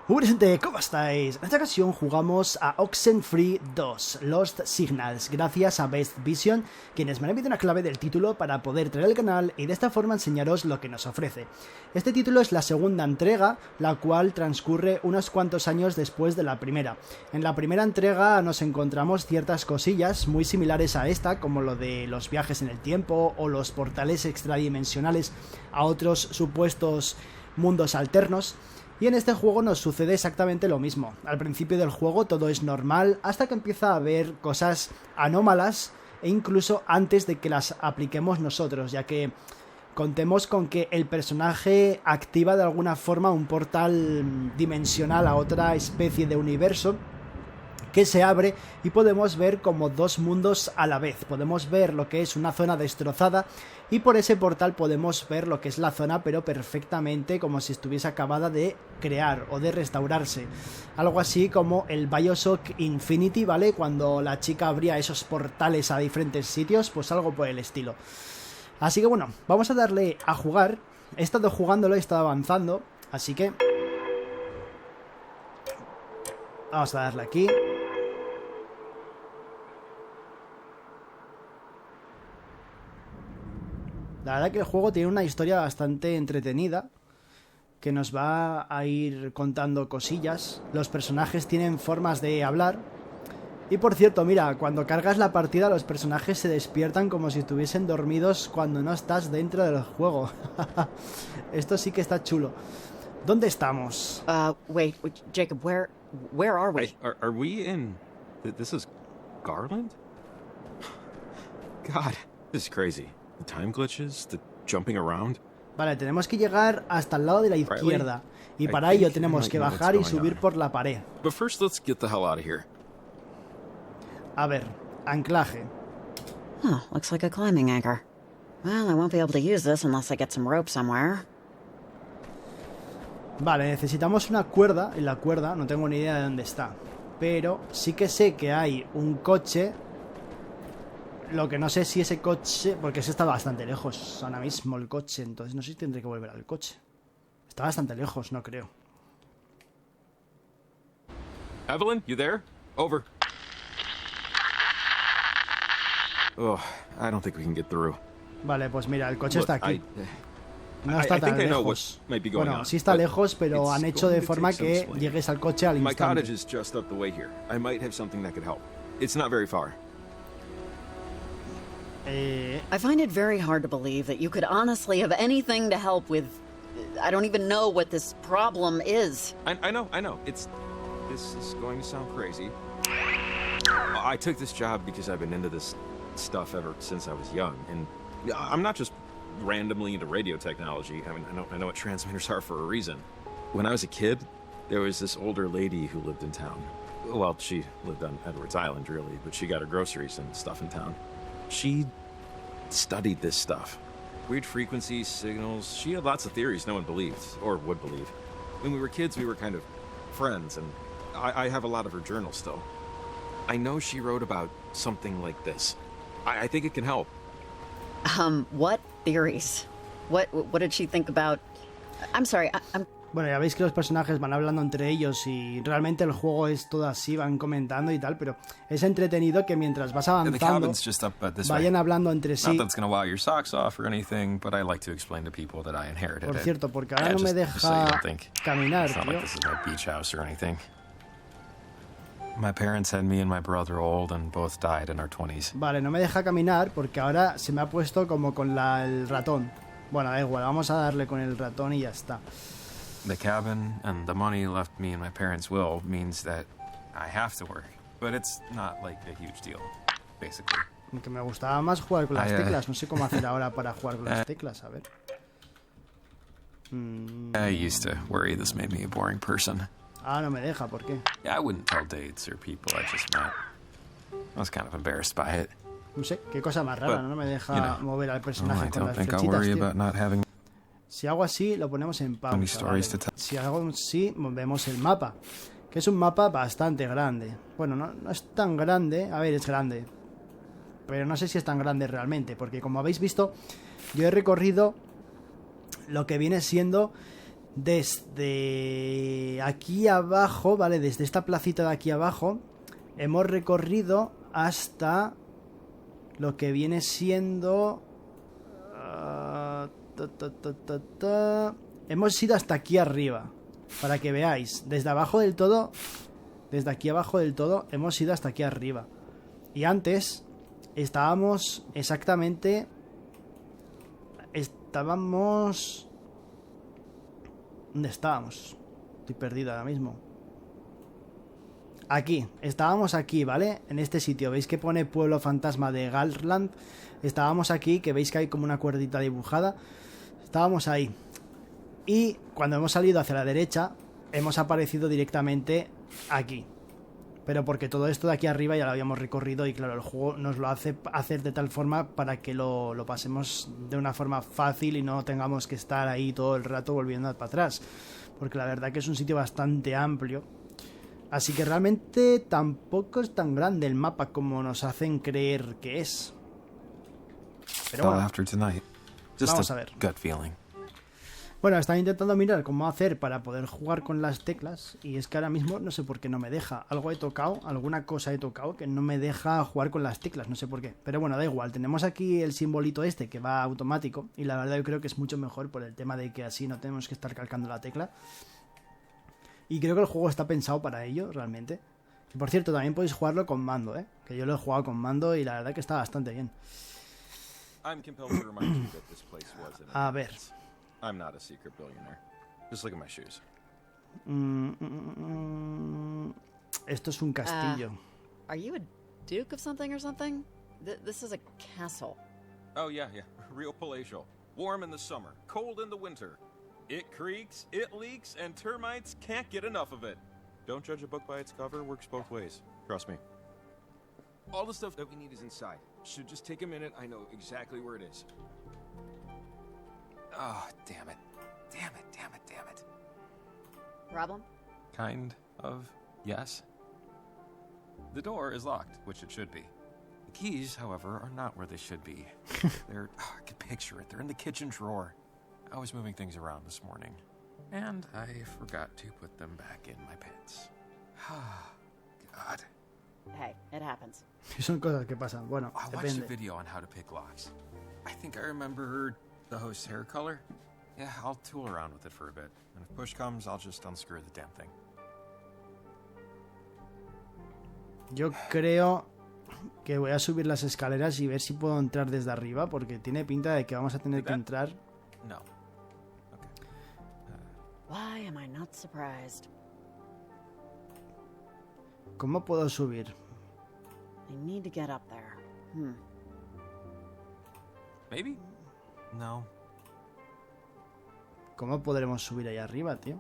Buenas gente, ¿cómo estáis? En esta ocasión jugamos a OXENFREE 2, Lost Signals, gracias a Best Vision, quienes me han enviado una clave del título para poder traer al canal y de esta forma enseñaros lo que nos ofrece. Este título es la segunda entrega, la cual transcurre unos cuantos años después de la primera. En la primera entrega nos encontramos ciertas cosillas muy similares a esta, como lo de los viajes en el tiempo o los portales extradimensionales a otros supuestos mundos alternos. Y en este juego nos sucede exactamente lo mismo. Al principio del juego todo es normal hasta que empieza a haber cosas anómalas e incluso antes de que las apliquemos nosotros, ya que contemos con que el personaje activa de alguna forma un portal dimensional a otra especie de universo que se abre y podemos ver como dos mundos a la vez. Podemos ver lo que es una zona destrozada y por ese portal podemos ver lo que es la zona, pero perfectamente como si estuviese acabada de crear o de restaurarse. Algo así como el BioShock Infinity, ¿vale? Cuando la chica abría esos portales a diferentes sitios, pues algo por el estilo. Así que bueno, vamos a darle a jugar. He estado jugándolo, he estado avanzando, así que vamos a darle aquí. La verdad que el juego tiene una historia bastante entretenida, que nos va a ir contando cosillas. Los personajes tienen formas de hablar. Y por cierto, mira, cuando cargas la partida los personajes se despiertan como si estuviesen dormidos cuando no estás dentro del juego. Esto sí que está chulo. ¿Dónde estamos? Wait, Jacob, where are we? Hey, are we in... This is Garland? God, this is crazy. The time glitches, the jumping around. Vale, tenemos que llegar hasta el lado de la izquierda. Y para ello tenemos que bajar y subir por la pared. But first, let's get the hell out of here. A ver, anclaje. Oh, looks like a climbing anchor. Well, I won't be able to use this unless I get some rope somewhere. Vale, necesitamos una cuerda. Y la cuerda no tengo ni idea de dónde está. Pero sí que sé que hay un coche. Lo que no sé si ese coche... Porque ese está bastante lejos ahora mismo el coche. Entonces no sé si tendré que volver al coche. Está bastante lejos, no creo. Evelyn, you there? Over. Oh, I don't think we can get through. Vale, pues mira, el coche está aquí. No I está tan think I know what lejos. might be going Bueno, on, sí está but lejos, pero han hecho de going to forma take some que swing. llegues al coche al My cottage instante. is just up the way here. I might have something that could help. It's not very far. I find it very hard to believe that you could honestly have anything to help with... I don't even know what this problem is. I know. This is going to sound crazy. I took this job because I've been into this stuff ever since I was young, and I'm not just randomly into radio technology. I mean, I know what transmitters are for a reason. When I was a kid, there was this older lady who lived in town. Well, she lived on Edwards Island, really, but she got her groceries and stuff in town. She studied this stuff. Weird frequencies, signals. She had lots of theories no one believed, or would believe. When we were kids, we were kind of friends, and I have a lot of her journals still. I know she wrote about something like this. I think it can help. What theories? What did she think about... I'm sorry, I'm... Bueno, ya veis que los personajes van hablando entre ellos y realmente el juego es todo así, van comentando y tal, pero es entretenido que mientras vas avanzando vayan hablando entre sí. Por cierto, porque ahora no me deja caminar, tío. Vale, no me deja caminar porque ahora se me ha puesto como con el ratón. Bueno, da igual, vamos a darle con el ratón y ya está. The cabin and the money left me in my parents' will means that I have to work, but it's not like a huge deal, basically. Aunque me gustaba más jugar con las teclas, no sé cómo hacer ahora para jugar con las teclas, a ver. I used to worry this made me a boring person. Ah, no me deja, ¿por qué? I wouldn't tell dates or people I just met. I was kind of embarrassed by it. No sé, qué cosa más rara, no me deja mover al personaje con las flechitas, tío. Si hago así, lo ponemos en pausa, ¿vale? Si hago así, vemos el mapa. Que es un mapa bastante grande. Bueno, no es tan grande. A ver, es grande. Pero no sé si es tan grande realmente. Porque como habéis visto, yo he recorrido lo que viene siendo Desde aquí abajo, ¿vale? Desde esta placita de aquí abajo hemos recorrido hasta lo que viene siendo... Hemos ido hasta aquí arriba, para que veáis. Desde abajo del todo, desde aquí abajo del todo, hemos ido hasta aquí arriba. Y antes estábamos exactamente... Estábamos... ¿Dónde estábamos? Estoy perdido ahora mismo. Aquí, estábamos aquí, ¿vale? En este sitio, ¿veis que pone Pueblo Fantasma de Galland? Estábamos aquí, que veis que hay como una cuerdita dibujada. Estábamos ahí. Y cuando hemos salido hacia la derecha, hemos aparecido directamente aquí. Pero porque todo esto de aquí arriba ya lo habíamos recorrido y claro, el juego nos lo hace hacer de tal forma para que lo pasemos de una forma fácil y no tengamos que estar ahí todo el rato volviendo para atrás. Porque la verdad que es un sitio bastante amplio. Así que realmente tampoco es tan grande el mapa como nos hacen creer que es. Pero bueno, vamos a ver. Bueno, estaba intentando mirar cómo hacer para poder jugar con las teclas y es que ahora mismo no sé por qué no me deja. Algo he tocado, alguna cosa he tocado que no me deja jugar con las teclas, no sé por qué. Pero bueno, da igual, tenemos aquí el simbolito este que va automático y la verdad yo creo que es mucho mejor por el tema de que así no tenemos que estar calcando la tecla. Y creo que el juego está pensado para ello, realmente. Y por cierto, también podéis jugarlo con mando, ¿eh? Que yo lo he jugado con mando y la verdad que está bastante bien. A ver... I'm not a secret billionaire. Just look at my shoes. Esto es un castillo. Are you a duke of something or something? This is a castle. Oh, yeah. Real palatial. Warm in the summer, cold in the winter. It creaks, it leaks, and termites can't get enough of it. Don't judge a book by its cover, works both ways. Trust me. All the stuff that we need is inside. So just take a minute, I know exactly where it is. Oh, damn it. Problem? Kind of, yes. The door is locked, which it should be. The keys, however, are not where they should be. I can picture it. They're in the kitchen drawer. I was moving things around this morning, and I forgot to put them back in my pants. God. Hey, it happens. Son cosas que pasan. Bueno, I watched a video on how to pick locks. I think I remember the host's hair color. Yeah, I'll tool around with it for a bit. And if push comes, I'll just unscrew the damn thing. Yo creo que voy a subir las escaleras y ver si puedo entrar desde arriba, porque tiene pinta de que vamos a tener que entrar. No. Why am I not surprised? ¿Cómo puedo subir? I need to get up there. Maybe? No. ¿Cómo podremos subir ahí arriba, tío?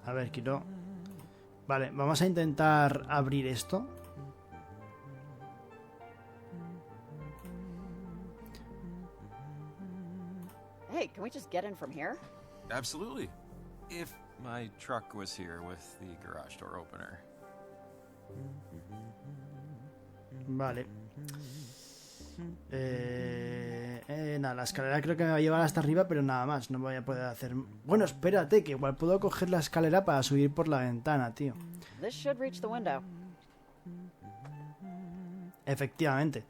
A ver, quiero... Vale, vamos a intentar abrir esto. Hey, can we just get in from here? Absolutely. If my truck was here with the garage door opener. Vale. Nada, la escalera creo que me va a llevar hasta arriba, pero nada más, no voy a poder hacer... Bueno, espérate, que igual puedo coger la escalera para subir por la ventana, tío. This should reach the window. Efectivamente.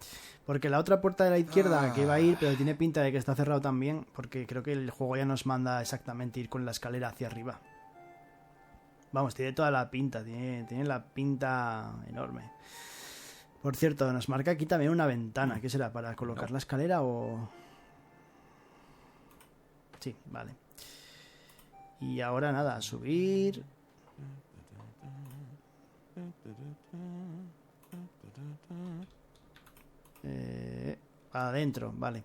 Porque la otra puerta de la izquierda que iba a ir, pero tiene pinta de que está cerrado también, porque creo que el juego ya nos manda exactamente ir con la escalera hacia arriba. Vamos, tiene toda la pinta, tiene la pinta enorme. Por cierto, nos marca aquí también una ventana. ¿Qué será? ¿Para colocar la escalera o...? Sí, vale. Y ahora nada, subir... Adentro, vale.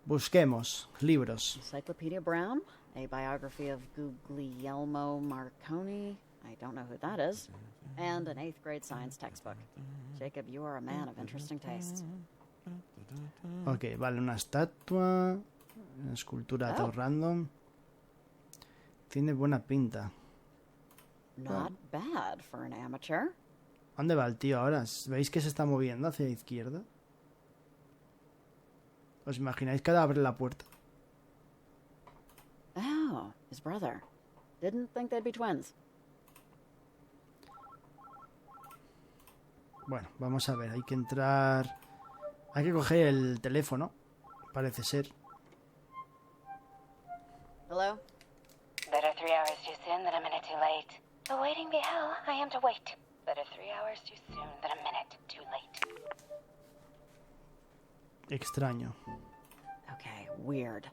Busquemos libros. Encyclopedia Brown, a biography of Guglielmo Marconi. I don't know who that is. And an 8th grade science textbook. Jacob, you are a man of interesting tastes. Ok, vale, una estatua. Una escultura todo random. Tiene buena pinta. Not bad for an amateur. ¿Dónde va el tío ahora? ¿Veis que se está moviendo hacia la izquierda? ¿Os imagináis que ahora abre la puerta? Oh, his brother. Didn't think they'd be twins. Bueno, vamos a ver, hay que entrar... Hay que coger el teléfono, parece ser. Hello? Better 3 hours too soon than a minute too late. Awaiting be hell, I am to wait. Better 3 hours too soon than a minute too late. Extraño. Okay, weird.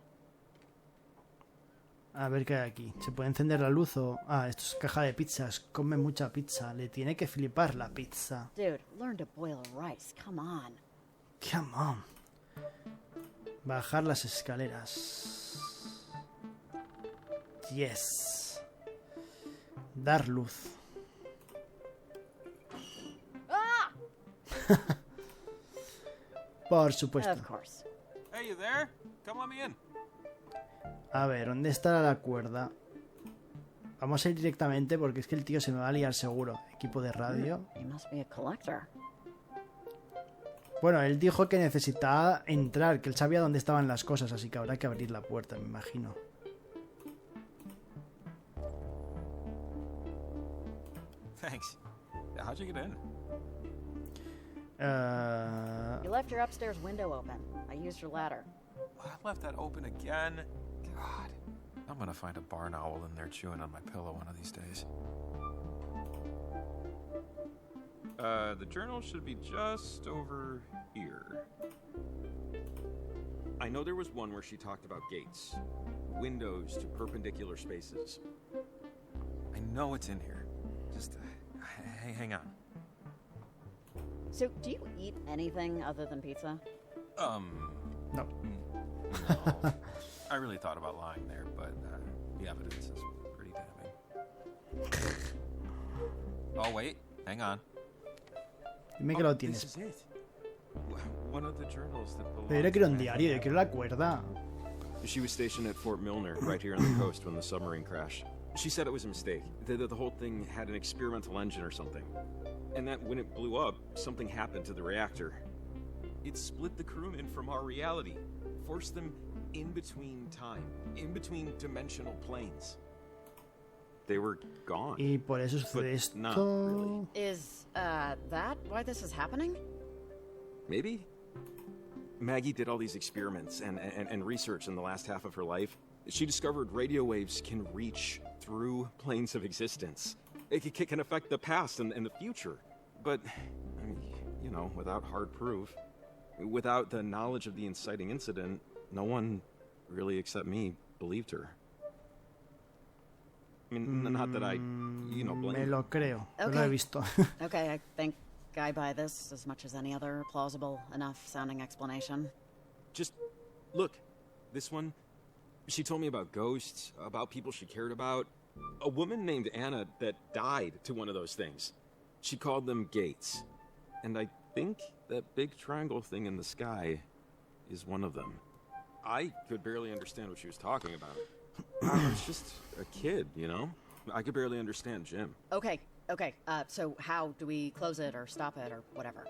A ver qué hay aquí. ¿Se puede encender la luz o...? Ah, esto es caja de pizzas. Come mucha pizza. Le tiene que flipar la pizza. Dude, learn to boil rice. Come on. Come on. Bajar las escaleras. Yes. Dar luz. Ah! Por supuesto. Of course. Hey, you there? Come let me in. A ver, ¿dónde está la cuerda? Vamos a ir directamente porque es que el tío se me va a liar seguro. Equipo de radio. He must be a collector. Bueno, él dijo que necesitaba entrar, que él sabía dónde estaban las cosas, así que habrá que abrir la puerta, me imagino. Thanks. How'd you get in? You left your upstairs window open. I used your ladder. I left that open again. God. I'm gonna find a barn owl in there chewing on my pillow one of these days. The journal should be just over here. I know there was one where she talked about gates. Windows to perpendicular spaces. I know it's in here. Just, hang on. So, do you eat anything other than pizza? No. No. I really thought about lying there, but the evidence is pretty damning. Oh, wait. Hang on. Dime que lo This tienes. is it. One of the journals that belonged Pero yo to quiero un my diario, yo mother. quiero la cuerda. She was stationed at Fort Milner, right here on the coast, when the submarine crashed. She said it was a mistake, that the whole thing had an experimental engine or something. And that when it blew up, something happened to the reactor. It split the crewmen from our reality, forced them in between time, in between dimensional planes. They were gone. Y por eso But sucede esto. not really. Is, that why this is happening? Maybe? Maggie did all these experiments and research in the last half of her life. She discovered radio waves can reach through planes of existence. It can affect the past and the future. But, I mean, you know, without hard proof, without the knowledge of the inciting incident, no one, really except me, believed her. I mean, not that I, you know, blame Me lo creo. No lo he Okay. visto. Okay, I think I buy this as much as any other plausible enough sounding explanation. Just look, this one, she told me about ghosts, about people she cared about. A woman named Anna that died to one of those things. She called them gates. And I think that big triangle thing in the sky is one of them. I could barely understand what she was talking about. I was just a kid, you know? I could barely understand Jim. Okay, so how do we close it or stop it or whatever?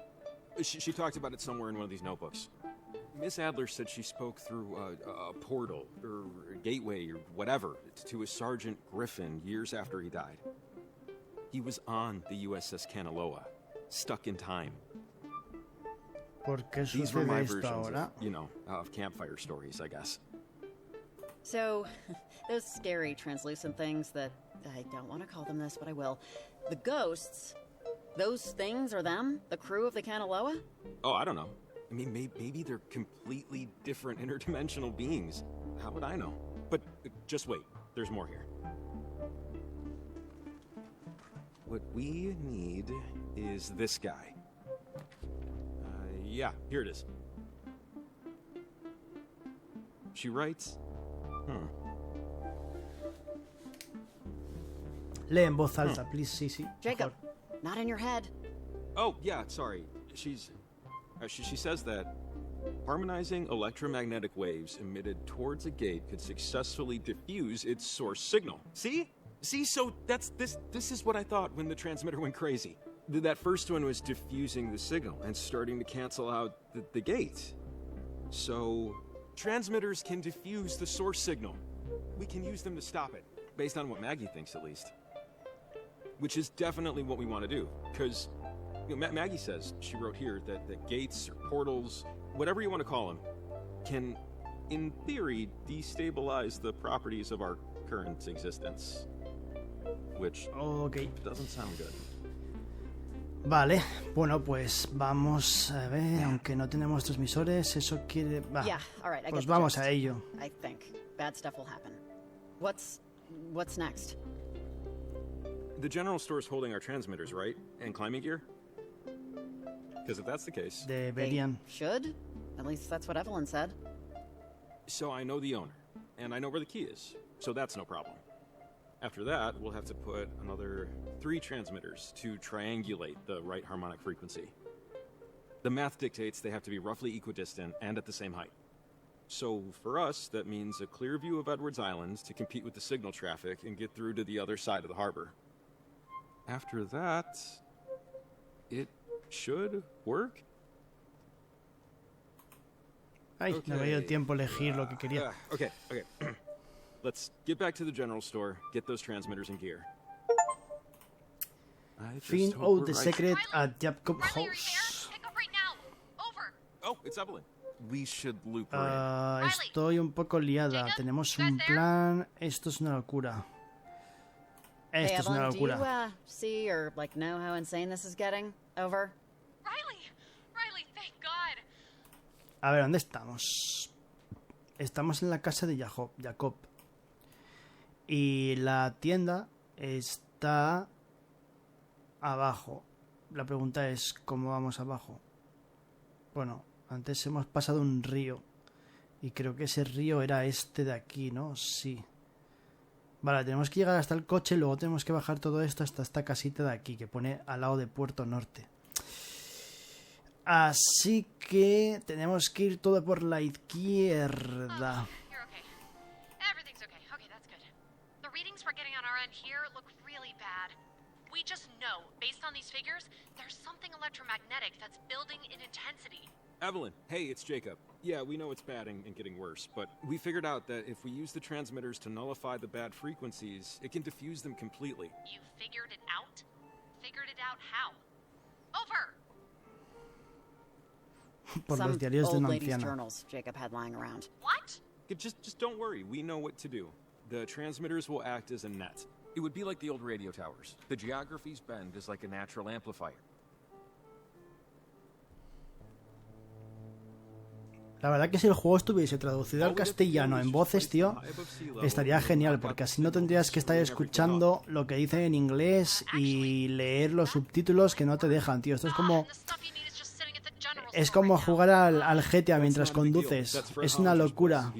She talked about it somewhere in one of these notebooks. Miss Adler said she spoke through a portal, or a gateway, or whatever, to a Sergeant Griffin years after he died. He was on the USS Kanaloa, stuck in time. ¿Por qué These were sucede my esto versions ahora? of, you know, of campfire stories, I guess. So, those scary translucent things that, I don't want to call them this, but I will. The ghosts, those things are them? The crew of the Kanaloa? Oh, I don't know. I mean, maybe they're completely different interdimensional beings. How would I know? But just wait, there's more here. What we need is this guy. Yeah, here it is. She writes, Lee en voz alta, please. Sí, sí. Jacob, mejor. not in your head. Oh, yeah, sorry. She says that harmonizing electromagnetic waves emitted towards a gate could successfully diffuse its source signal. See? So this is what I thought when the transmitter went crazy. That first one was diffusing the signal and starting to cancel out the gate. So, transmitters can diffuse the source signal. We can use them to stop it, based on what Maggie thinks at least. Which is definitely what we want to do, because Maggie says, she wrote here, that gates or portals, whatever you want to call them, can, in theory, destabilize the properties of our current existence. Which doesn't sound good. Vale, bueno, pues vamos a ver, aunque no tenemos transmisores, eso quiere... Va, Yeah, all right, I pues get the vamos gist. a ello. I think bad stuff will happen. What's next? The general store's holding our transmitters, right? And climbing gear? Because if that's the case... Deberían. They should? At least that's what Evelyn said. So I know the owner, and I know where the key is, so that's no problem. After that, we'll have to put another 3 transmitters to triangulate the right harmonic frequency. The math dictates they have to be roughly equidistant and at the same height. So for us, that means a clear view of Edwards Island to compete with the signal traffic and get through to the other side of the harbor. After that, it should work. Ay, no me dio tiempo a elegir lo que quería. Okay. Let's get back to the general store, get those transmitters in gear. Find out the secret at Jacob House. Pick up right now. Over. Oh, it's Evelyn. We should loop her in. Estoy un poco liada. Tenemos un plan. Esto es una locura. Hey, Esto es una Evelyn, do you locura. see or like know how insane this is getting? Over. Riley, thank God. A ver, ¿dónde estamos? Estamos en la casa de Jacob. Y la tienda está abajo. La pregunta es, ¿cómo vamos abajo? Bueno, antes hemos pasado un río. Y creo que ese río era este de aquí, ¿no? Sí. Vale, tenemos que llegar hasta el coche. Luego tenemos que bajar todo esto hasta esta casita de aquí, que pone al lado de Puerto Norte. Así que tenemos que ir todo por la izquierda. You're okay. Everything's okay. Okay, that's good. The readings we're getting on our end here look really bad. We just know, based on these figures, there's something electromagnetic that's building in intensity. Evelyn, hey, it's Jacob. Yeah, we know it's bad and getting worse, but we figured out that if we use the transmitters to nullify the bad frequencies, it can diffuse them completely. You figured it out? Figured it out how? Over! Por los Some diarios de old una ladies' anciana. journals Jacob had lying around. What? Just don't worry. We know what to do. The transmitters will act as a net. It would be like the old radio towers. The geography's bend is like a natural amplifier. La verdad que si el juego estuviese traducido al castellano en voces, tío, estaría genial, porque así no tendrías que estar escuchando lo que dice en inglés y leer los subtítulos que no te dejan, tío. Esto es como jugar al GTA mientras conduces. Es una locura.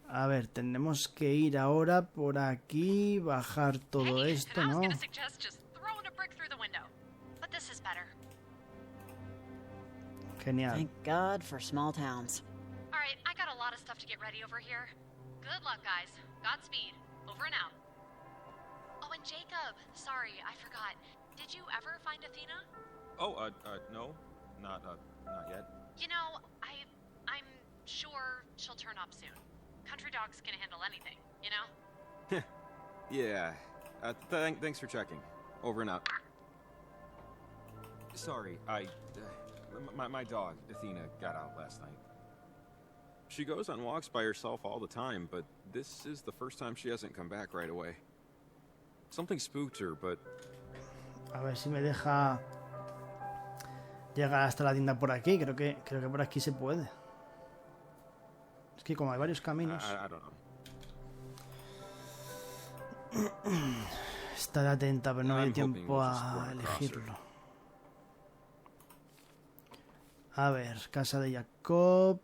A ver, tenemos que ir ahora por aquí, bajar todo esto, ¿no? Genial. Thank God for small towns. All right, I got a lot of stuff to get ready over here. Good luck, guys. Godspeed. Over and out. Oh, and Jacob, sorry, I forgot. Did you ever find Athena? Oh, no. Not yet. You know, I'm sure she'll turn up soon. Country dogs can handle anything, you know? Yeah. Thanks for checking. Over and out. Sorry, my dog, Athena, got out last night. She goes on walks by herself all the time, but this is the first time she hasn't come back right away. Something spooked her, but... A ver si me deja llegar hasta la tienda por aquí. Creo que por aquí se puede. Es que como hay varios caminos... I don't know. Estaré atenta, pero no me dio tiempo a elegirlo. A ver, casa de Jacob.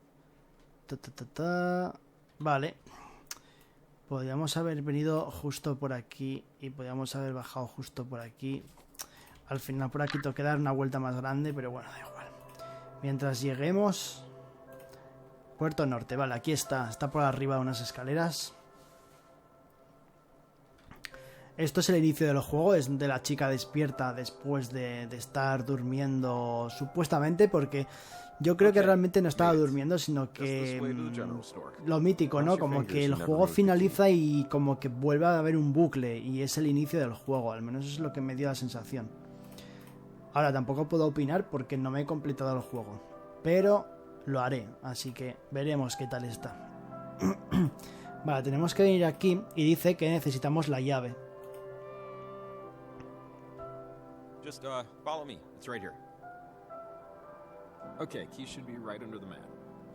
Vale. Podríamos haber venido justo por aquí y podríamos haber bajado justo por aquí. Al final por aquí tengo que dar una vuelta más grande, pero bueno, da igual. Mientras lleguemos... Puerto Norte, vale, aquí está. Está por arriba de unas escaleras. esto es el inicio del juego, es donde la chica despierta después de estar durmiendo supuestamente, porque yo creo que realmente no estaba durmiendo, sino que lo mítico, ¿no? Como que el juego finaliza y como que vuelve a haber un bucle y es el inicio del juego, al menos eso es lo que me dio la sensación. Ahora tampoco puedo opinar porque no me he completado el juego, pero lo haré, así que veremos qué tal está. Vale, tenemos que venir aquí y dice que necesitamos la llave. Just follow me. It's right here. Okay, key should be right under the mat.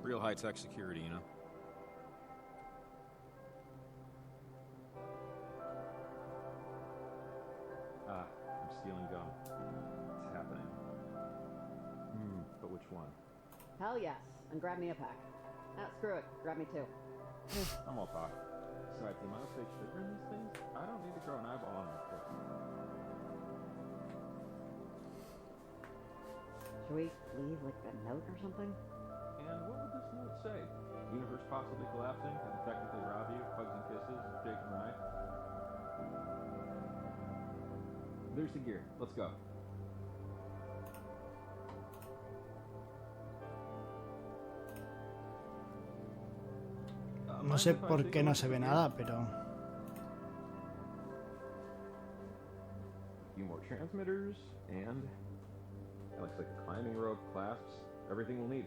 Real high-tech security, you know? Ah, I'm stealing gum. It's happening. But which one? Hell yes, and grab me a pack. Ah, screw it, grab me two. I'm all talk. Besides, the amount of fake sugar in these things, I don't need to grow an eyeball on my foot. Should we leave, like, a note or something? And what would this note say? Universe possibly collapsing, and technically rob you, hugs and kisses, Jake and Ryan. There's the gear. Let's go. No sé por qué no se ve nada, pero... A few more transmitters, and... That looks like a climbing rope, clasps, everything we'll need.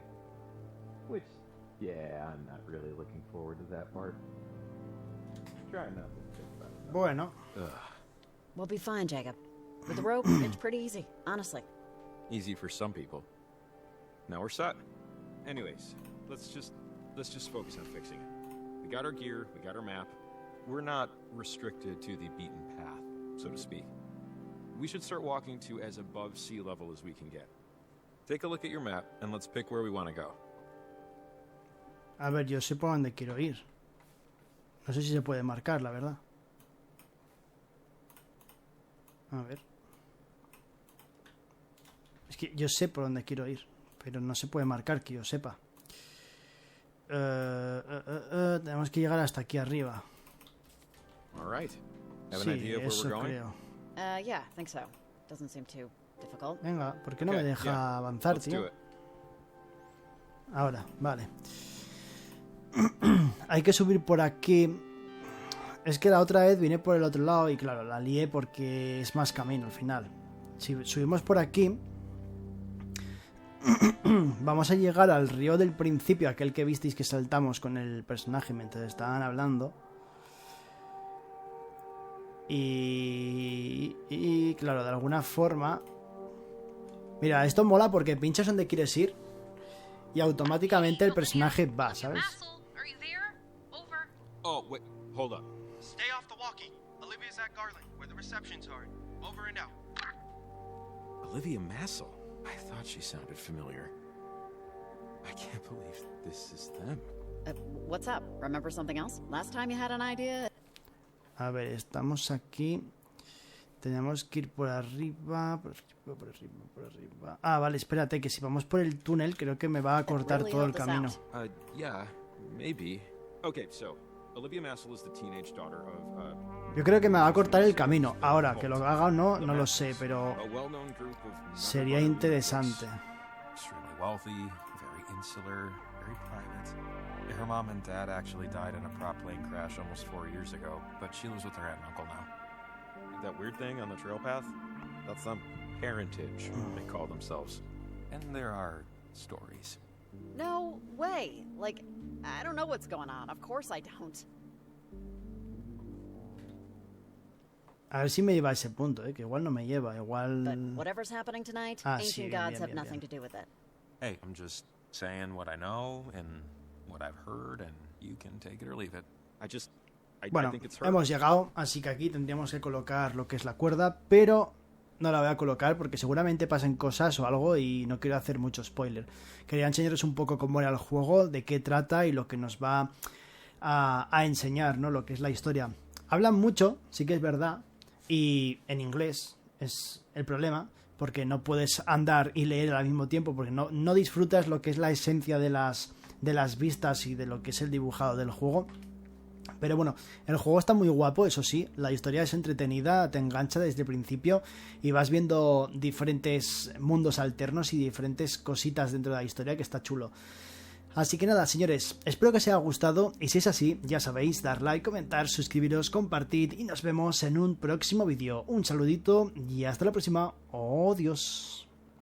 Which, yeah, I'm not really looking forward to that part. Try not to think about it. Bueno. We'll be fine, Jacob. With the rope, it's pretty easy, honestly. Easy for some people. Now we're set. Anyways, let's just focus on fixing it. We got our gear, we got our map. We're not restricted to the beaten path, so to speak. We should start walking to as above sea level as we can get. Take a look at your map and let's pick where we want to go. A ver, yo sé por dónde quiero ir. No sé si se puede marcar, la verdad. A ver. Es que yo sé por dónde quiero ir, pero no se puede marcar que yo sepa. Tenemos que llegar hasta aquí arriba. All right. Have an Sí, idea of where eso we're going? creo. Yeah, I think so. Doesn't seem too difficult. Venga, ¿por qué no Okay, me deja yeah. avanzar, Let's do tío? it. Ahora, vale. Hay que subir por aquí. Es que la otra vez vine por el otro lado y claro, la lié porque es más camino al final. Si subimos por aquí, vamos a llegar al río del principio, aquel que visteis que saltamos con el personaje mientras estaban hablando. Y claro, de alguna forma... Mira, esto mola porque pinchas donde quieres ir y automáticamente el personaje va, ¿sabes? Are you there? Over. Oh, wait, hold up. Stay off the walkie. Olivia's at Garland, where the receptions are. Over and out. Olivia Massel. I thought she sounded familiar. I can't believe this is them. What's up? Remember something else? Last time you had an idea? A ver, estamos aquí. Tenemos que ir por arriba, por arriba. Ah, vale, espérate, que si vamos por el túnel creo que me va a cortar todo el camino. Yeah, maybe. Okay, so Olivia Massel is the teenage daughter of Yo creo que me va a cortar el camino. Ahora, que lo haga o no, no lo sé, pero a well-known group of sería interesante. Extremely wealthy, very insular, very private. Her mom and dad actually died in a prop plane crash almost 4 years ago, but she lives with her aunt and uncle now. That weird thing on the trail path? That's some parentage, they call themselves. And there are stories. No way. Like, I don't know what's going on. Of course I don't. A ver si me lleva a ese punto, que igual no me lleva, But igual... whatever's happening tonight, Ah, ancient sí, gods bien, have bien, nothing bien. to do with it. Hey, I'm just saying what I know and what I've heard, and you can take it or leave it. I Bueno, think it's her. hemos llegado, así que aquí tendríamos que colocar lo que es la cuerda, pero no la voy a colocar porque seguramente pasen cosas o algo y no quiero hacer mucho spoiler. Quería enseñaros un poco cómo era el juego, de qué trata y lo que nos va a enseñar, ¿no? Lo que es la historia. Hablan mucho, sí que es verdad, y en inglés es el problema, porque no puedes andar y leer al mismo tiempo, porque no disfrutas lo que es la esencia de las vistas y de lo que es el dibujado del juego. Pero bueno, el juego está muy guapo, eso sí, la historia es entretenida, te engancha desde el principio y vas viendo diferentes mundos alternos y diferentes cositas dentro de la historia, que está chulo. Así que nada, señores, espero que os haya gustado y si es así, ya sabéis, dar like, comentar, suscribiros, compartid y nos vemos en un próximo vídeo. Un saludito y hasta la próxima. Adiós.